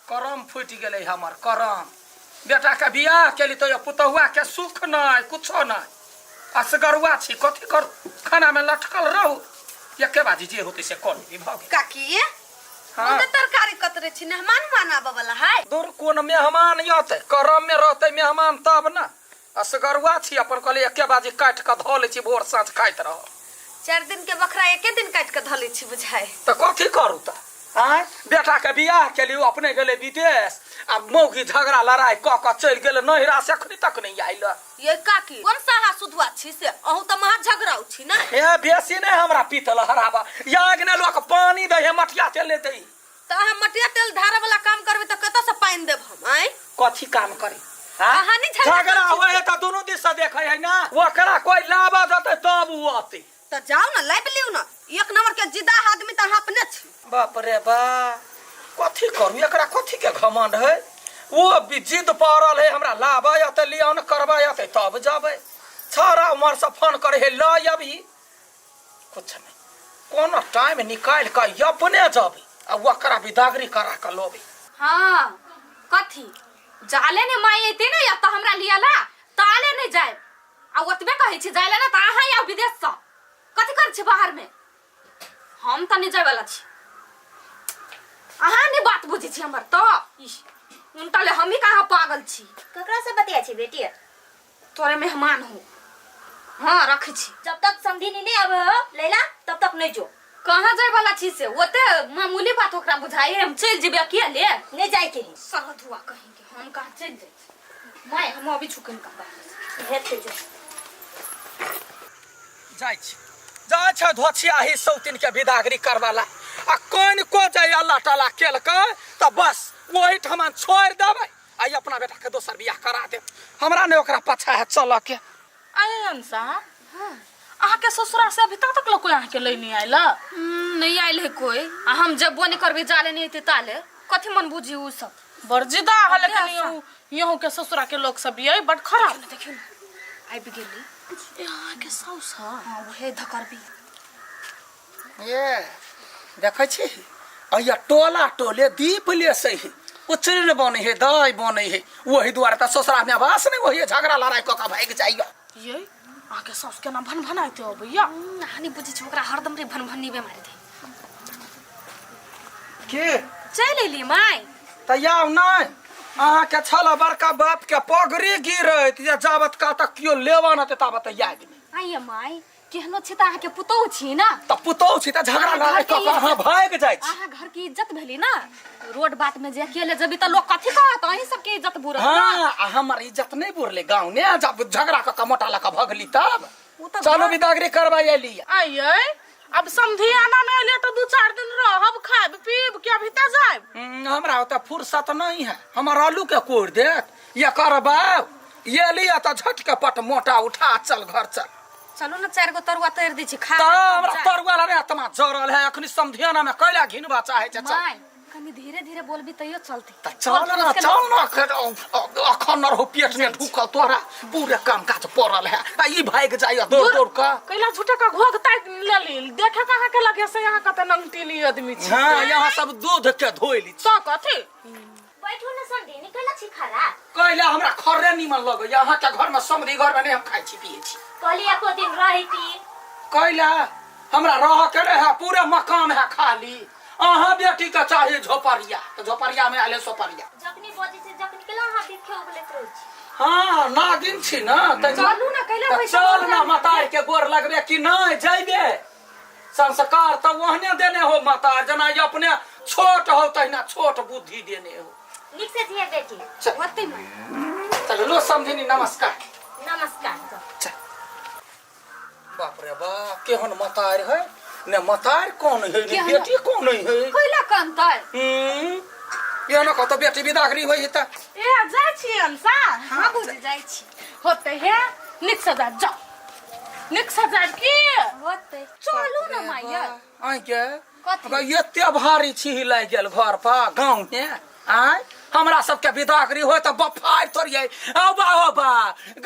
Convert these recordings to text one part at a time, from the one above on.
करम फूट गए हमार करम। बेटा के बियाह केली तो पुतहुआ के सुख नहीं कुछो नहीं। असगरुआ छी कथी कर खाना में लटकल रहू एके बाजी जे होते से कर भग काकी हाँ तरकारी कतरे छी मेहमान बनाबे वाला है। दूर कोन मेहमान यते करम में रहते मेहमान तब ना। असगरुआ छी अपन कहले एके बाजी काट के ध ले छी भोर साँझ खाइत रह। 4 दिन के बकरा एके दिन काट के धले छी बुझाए। तो कथी करू त आय बेटा के बियाह केली अपने गेले विदेश आ मौगी झगड़ा लड़ाई क के चल गेले नहिरा से अखनी तक नहीं आइल। ये काकी कोन साहा सुधवा छी से अहू त महा झगड़ाउ छी ना। ए बेसी ने हमरा पीतल हराबा याग ने लोक पानी दे हे मटिया तेल ले दे त हम मटिया तेल धारे वाला काम करबे त कत से पानी देब हम आय कथी काम करे। हां कहानी झगड़ा होए त दोनों दिस से देखे है ना ओकरा कोई लाबा देते तब उ आते त जाओ ना लाइब लियो ना। एक नंबर के जिदा आदमी त अपने छी। बाप रे बा कथी करू एकरा कथी के घमंड है। वो जिद पड़ल है हमरा लाबा या त लिया न करबा या तब जाबे छारा उमर से फोन करे है ल अभी कुछ नहीं कोनो टाइम निकाल के अपने जाबे आ ओकरा विदागरी करा के लोबे। हां कथी जाले ने माई एते ने या त हमरा लियाला ताले ने जाय आ ओतबे कहै छी जायला ना त अहाँ या विदेश से कथी कर छी बाहर में हम त नहीं जाय वाला छी। अहाँ ने बात बुझी छी हमर त उनटाले हम ही कहां पागल छी। ककरा से बतिया छी बेटी तोरे मेहमान हो। हां रखै छी जब तक समझी नहीं आवे हो लैला तब तक नहीं जो। कहां जाय वाला छी से ओते मामूली बात ओकरा बुझाई हम चल जेबे अकेले नहीं जाय के सरधुआ कहेंगे हम कहां चल जाय माय हम अभी छुकन का हेते जो जाय छी जा छ धोछिया ही सौतिन के विदागरी करवाला आ कोन को जाय अल्लाह ताला केल के त बस वही ठमन छोड़ देबै आई अपना बेटा के दोसर बियाह करा दे हमरा ने ओकरा पछा है चल के। आयन साहब हां आहा के ससुरा से अभी तक लोग कोई आहा के ले नहीं आइला। नहीं आइल है कोई आ हम जब बोनी करबे जाले नहीं ते ताले कथी मन बुझी उ सब बर्जिदा हले के यहू के ससुरा के लोग सब ये बड़ खराब देखियो ना आई भी गेली यहाँ के साउस हां वहे धकर भी ये देखै छी अया टोला टोले दीप ले सही उचरिन बने है दाई बने है वही द्वारा त ससुरा में वास नहीं वही झगड़ा लड़ाई क के भाग जाइयो। ये आके साउस के नाम भन भनाइते हो भैया हानि बुझी छ ओकरा हरदम रे भन भन्नी बे मारि दे के चल एली माय त याव नहीं अहाँ के छला बड़का बाप के पगड़ी गिरत या जावत का तक कियो लेवा न त ताबत याद नहीं आइए माय केहनो छी त आहा के पुतौ छी ना त पुतौ छी त झगड़ा लड़ाई क के अहाँ भाग जाय छी। आहा घर की इज्जत भेली ना रोड बात में जे अकेले जबी त लोग कथी कहत अही सब के इज्जत बुरा। हां हमर इज्जत नहीं बुरले गांव ने जब झगड़ा क मोटा लका भगली तब चलो विदागरी करवाई एली आइए अब समधियाना में ले तो 2-4 दिन रहब खाब पीब के अभी त जाब हमरा त फुर्सत नहीं है हमर आलू के कोड़ दे ये करबा ये लिया त झटके पट मोटा उठा चल घर चल चलो ना 4 गो तरुआ तैर दी छी खा त हमरा तरुआ ला रे तमा जरल है अखनी समधियाना में कैला घिनबा चाहे छ चल माय कनी धीरे धीरे बोलबी तइयो चलती त चल ना अखन हो पेट में ढुकल तोरा पूरे काम काज पड़ल है आ ई भाग जाय दौड़ दौड़ का कैला झूठे का घोग ताक ले ली देखे कहां के लगे से यहां कते नंगटीली आदमी छी। हां यहां सब दूध के धोइली तो कथी बैठो न संडे निकला छी खरा कैला हमरा खर्रे निमन लगे यहां के घर में समधी घर में नहीं हम खाई छी पिए छी कहलिया को दिन रही थी कैला हमरा रह के रहे पूरे मकान है खाली अहाँ बेटी के चाहिए झोपड़िया तो झोपड़िया में आले सोपड़िया जखनी बजे से जखनी केला हां देखे ओबले तो हां नागिन छी ना त चलू ना कैला चल ना मतार के गोर लगबे कि नहीं जइबे संस्कार त वहने देने हो माता जना ये अपने छोट हो तहिना छोट बुद्धि देने हो निक से जिया बेटी ओते में चल लो समझिनी नमस्कार नमस्कार बाप रे बा केहन मतार है ने मतार कौन है ने बेटी कौन है कैला कंतर ये न कत बेटी विदागरी होई त ए जाय छी अंसा हां बुझ जाय छी होते है निक से जा निक से जा की होते चलू ना माय आई के अगर एते भारी छी लाग गेल घर पर गांव में आय हमरा सबके विदागरी होय त बफार तोरिए ओ बा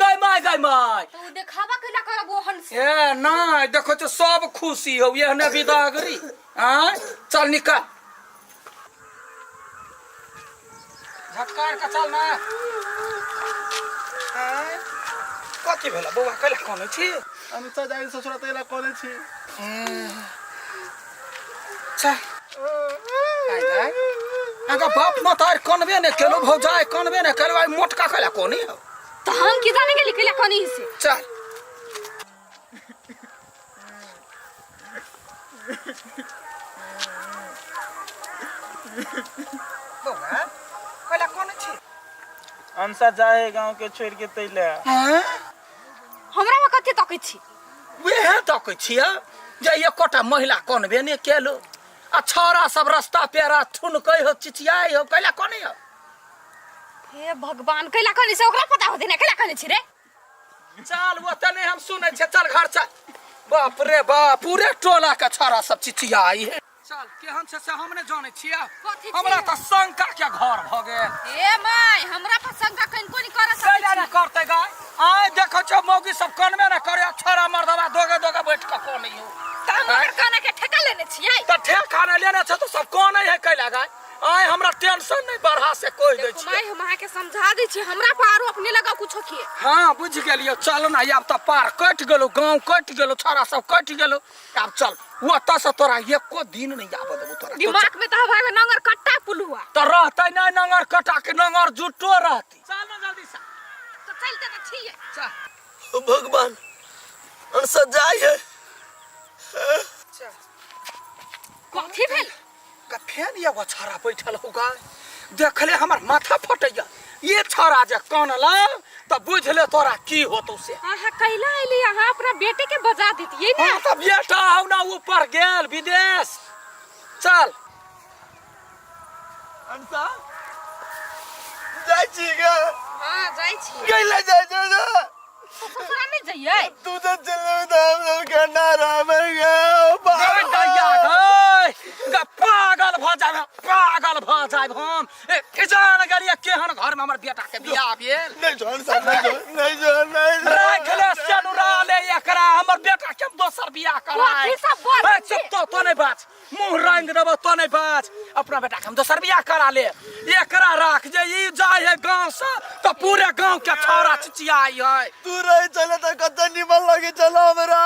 गय माय तो देखावा कैला करब ओहन से ए नहीं देखो तो सब खुशी हो ये ने विदागरी हां चल निकल झटकार का चल ना कथी भेला बौआ कैला कने छी আমি তো যাই শ্বশুরা তেলা করেছি चल आइ जाए अगर बाप मतार कनबे ने केलो भौजाई कनबे ने केलो आई मोटका कैला कोनी हो तो हम की जाने के लिखले कनी से चल बौआ कैला कोनी छी अंसा जाए गांव के छोड़ के तैला हां हमरा में कथि तकै छी वेहे तकै छिया जे एकोटा महिला कनबे ने केलो आ छोरा सब रास्ता पेरा थुनकै हो चिचियाई हो कैला कोनी हो हे भगवान कैला कनी से ओकरा पता होते ना कैला कनी छी रे चल वो तने हम सुनै छै चल घर चल बाप रे बाप पूरे टोला के छोरा सब चिचियाई है चल केहन छै से हम ने जानै छिया कथी हमरा त शंका के घर भ गेल ए माय हमरा पर शंका कहीं कोनी कर कैला सकै न करते गाय आय देखो छ मौगी सब कनबे न करे छोरा मर्दवा दोगे दोगे बैठ के कोनी हो हम ओकर काने के ठेका लेने छियै त ठेका न लेने छ त सब कोन है कैला गाय आय हमरा टेंशन नहीं बढ़ा से कोई दे छी माय हम के समझा दै छी हमरा पर आरोप नहीं लगा कुछो के हां बुझ गेलियो चल ना अब त पार कट गेलो गांव कट गेलो छोरा सब कट गेलो अब चल वो त से तोरा एको दिन नहीं आब देबो तोरा दिमाग में तो हवा नंगर कट्टा पुलुआ त रहतै नहीं नंगर कटा के नंगर जुटो रहती चल ना जल्दी से तो चलते तो छियै चल भगवान अंसा जाए है चल कथि भेल का फेन ये वो छोरा बैठल होगा देखले हमर माथा फटैया ये छोरा जे कानला त बुझले तोरा की होतो से हां कहला एली हां अपना बेटे के बजा देतियै ना हां त बेटा हौ ना ऊपर गेल विदेश चल अंसा जाई छी गे हां जाई छी कैला जाई ना ससुरा नहीं जइयै तू तो चलो तो हम लोग करना रामर गई दैया गई ग पागल भ जाब हम ए किसान गरिया केहन घर में हमर बेटा के बियाह भेल नहीं जोन सा नहीं राख ले सनुरा ले एकरा हमर बेटा के दोसर बियाह कराई कथि सब बोल ए चुप तो नहीं बात मुंह रंग देबो तो नहीं बात अपना बेटा के हम दोसर बियाह करा ले एकरा राख जे ई जाय है गांव से तो पूरे गांव के छोरा चिचियाई है तू रही चले तो कत निमन लगे चलो हमरा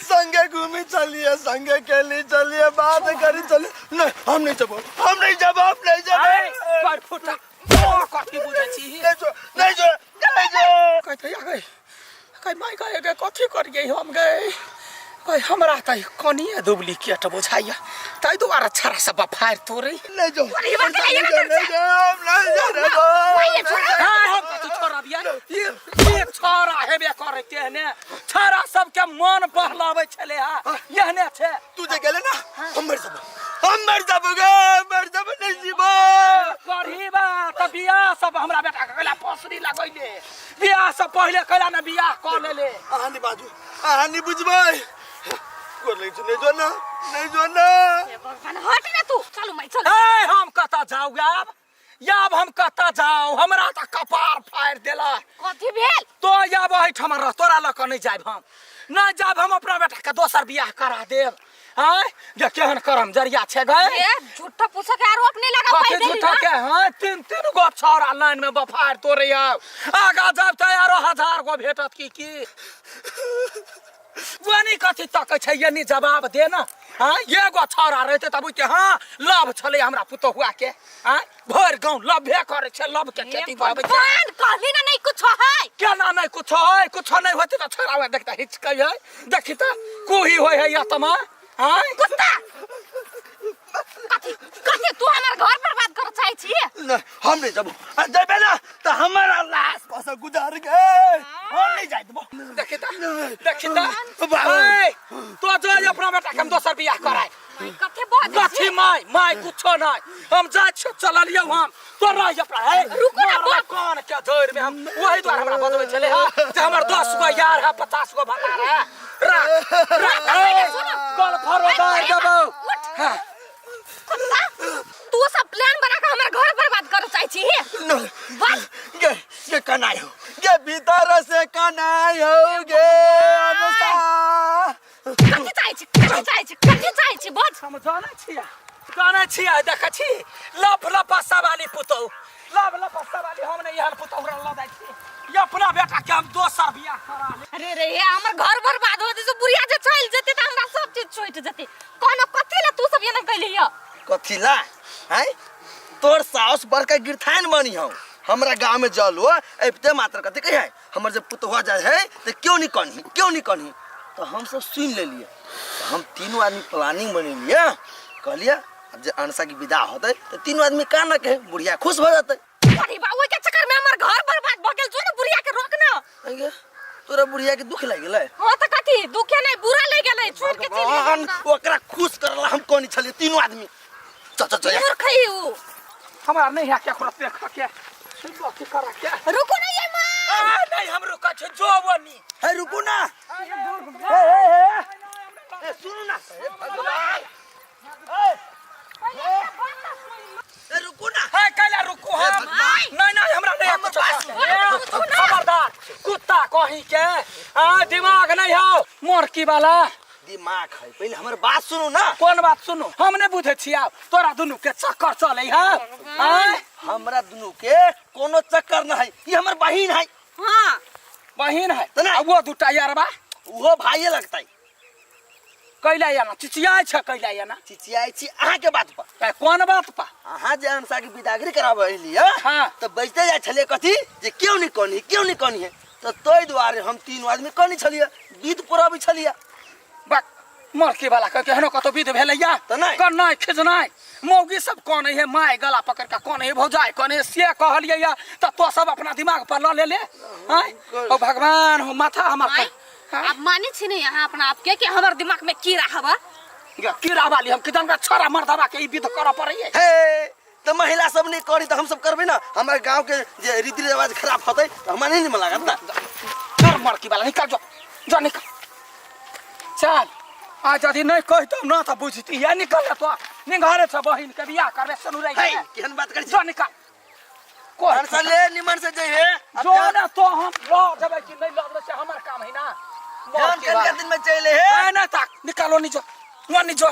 संगे घूमी चलिए संगे खेली चलिए बात करी चलिए नहीं हम नहीं जब कर फुटा ओ कथि बुझै छी नहीं जो कहते या गई कई माई गए कथि कर गई हम गए कई हमरा त कनिए डुप्लीकेट बुझाइया तै दुआरा छरा सब फायर तोरे नहीं जो हम कथि छोरा बिया ये छोरा हेबे करे तेने छोरा सब के मन बहलावे छले हा यहने छे तू जे गेले ना हम मर जब नहीं जीबो करही बा त बियाह सब हमरा बेटा के कला फसरी लगैले बियाह सब पहिले कला ना बियाह कर लेले आहानी बाजू आहानी बुझबै कर ले नहीं जो ना ए भगवान हट ना तू चलो मैं चल ए हम कता जाऊ याब हम कता जाऊ हमरा त कपार फाड़ देला कथि भेल तो याब है ठमर तोरा ल क नहीं जाब हम नहीं जाब हम अपना बेटा के दोसर बियाह करा देब हां जे केहन करम जरिया छे गए ए झूठा पूछा के आरोप नहीं लगा कथि झूठा के हां तीन गो छोरा लाइन में बफार तोरे आगा जाब त यारो 1000 गो भेटत की वानी कथि तक छै यानी जवाब दे ना हां एगो छोरा रहते तब के हां लव छले हमरा पुतो हुआ के हां भर गांव लवहे करे छै लव के खेती बाबे छै भगवान कहली ना नहीं कुछ है केना नहीं कुछ नहीं होते त छोरा हुआ देखता हिचकै है देखि त कोही होय है या तमा हां कुत्ता कथि तू हमर घर बर्बाद कर चाहे छी नहीं हम नहीं जब जबे ना तो हमारा लाश पास गुजार गए हम नहीं जाए देबो देखि त ए तो जो अपना बेटा के हम दोसर बियाह कराय कथि बोल कथि माय कुछो नहीं हम जा छ चललियो हम तो रह अपना है रुको ना बोल कौन के जोर में हम वही द्वारा हमरा बजबै छले हां जे हमर 10 गो यार है 50 गो भतार है गल फरोदार देबो हां कुत्ता तू सब प्लान बना के हमर घर बर्बाद कर चाहे छी बस ये कनाई हो ये भीतर से कनाई हो गे अनुसा कथि चाहे छी बोल समझाना छिया गाना छिया देख छी लप लपा सवाली पुतौ लब लपस्ता वाली हम नहीं यार पुतौ हमरा ला दै छी ये अपना बेटा के हम दोसर बियाह करा ले अरे रे हमर घर बर्बाद हो जैसे बुढ़िया जे चल जेते त हमरा सब चीज छूट जेते कोनो कथि ला तू सब एना कइली ह कथी ला हैं तोर साउस बड़का गिरथान बनी हम हमरा गांव में जल हो एबते मात्र कथी कहे हमर जे पुतवा जाय है त क्यों नहीं कनी तो हम सब सुन ले लिए तो हम तीनों आदमी प्लानिंग बने लिए कहलिए अब जे अनसा की विदा होते तो तीनों आदमी का ना कहे बुढ़िया खुश हो जाते अरे बा ओइ के चक्कर में हमर घर बर्बाद भ गेल जो ना बुढ़िया के रोकना अइगे तोरा बुढ़िया के दुख लाग गेलै हो त कथि दुखे नहीं बुरा लग गेलै छोड़ के चली ओकरा खुश करला हम कोनी छलिए तीनों आदमी चल मूर्ख ही उ हमरा नहीं है क्या करत देख के सुनो की करा के रुको नहीं ये मां नहीं हम रुका छ जोवनी है रुकू ना ए सुनो ना भगवान ए रुकू ना है कैला रुको हम नहीं हमरा नहीं कुछ खबरदार कुत्ता कहीं के दिमाग नहीं हो मोरकी वाला दिमाग है पहले हमर बात सुनो ना कौन बात सुनो हमने बुझे छिया तोरा दुनु के चक्कर चले है हमरा दुनु के कोनो चक्कर न है ये हमर बहिन है हां बहिन है तो ना वो दुटा यारबा वो भाई लगता है कैला या ना चिचिया छ कैला या ना चिचियाई छी अहाँ के बात पर कौन बात पा अहाँ जे अनसा की विदागरी कराबै लिया हाँ। तो बजते जाय छले कथी जे क्यों नहीं कनी है तो तोय द्वारे हम तीनों आदमी कनी छलिए विध पुराबी छलिए बक मोरकी वाला कह के हनो कतो विध भेलैया तो नहीं। कर नहीं खिजनाई मौगी सब कौन है माय गला पकड़ के कौन है भौजाई कौन है से कहलिए या तो सब अपना दिमाग पर ल ले हैं ओ भगवान हो माथा हमर अब माने छी नहीं यहाँ अपना आप के हमर दिमाग में कीड़ा हवा कीड़ा वाली हम किदन का छोरा मर्दवा के ई विध कर पड़े हे तो महिला सब नहीं करी तो हम सब करबे ना हमारे गांव के जे रीति रिवाज खराब होते तो हमरा नहीं मन लागत ना कर मोरकी वाला निकल जो निकल चल आज यदि नहीं कहि तो ना तो बुझती या निकल तो निघारे छ बहिन के बियाह करबे सुनु रे है केहन बात करी जो निकल कोन अनसा ले निमन से जे है जो ना तो हम लो जबे कि नहीं लो से हमर काम है ना ध्यान कर दिन में चले है नहीं तक निकालो नहीं जो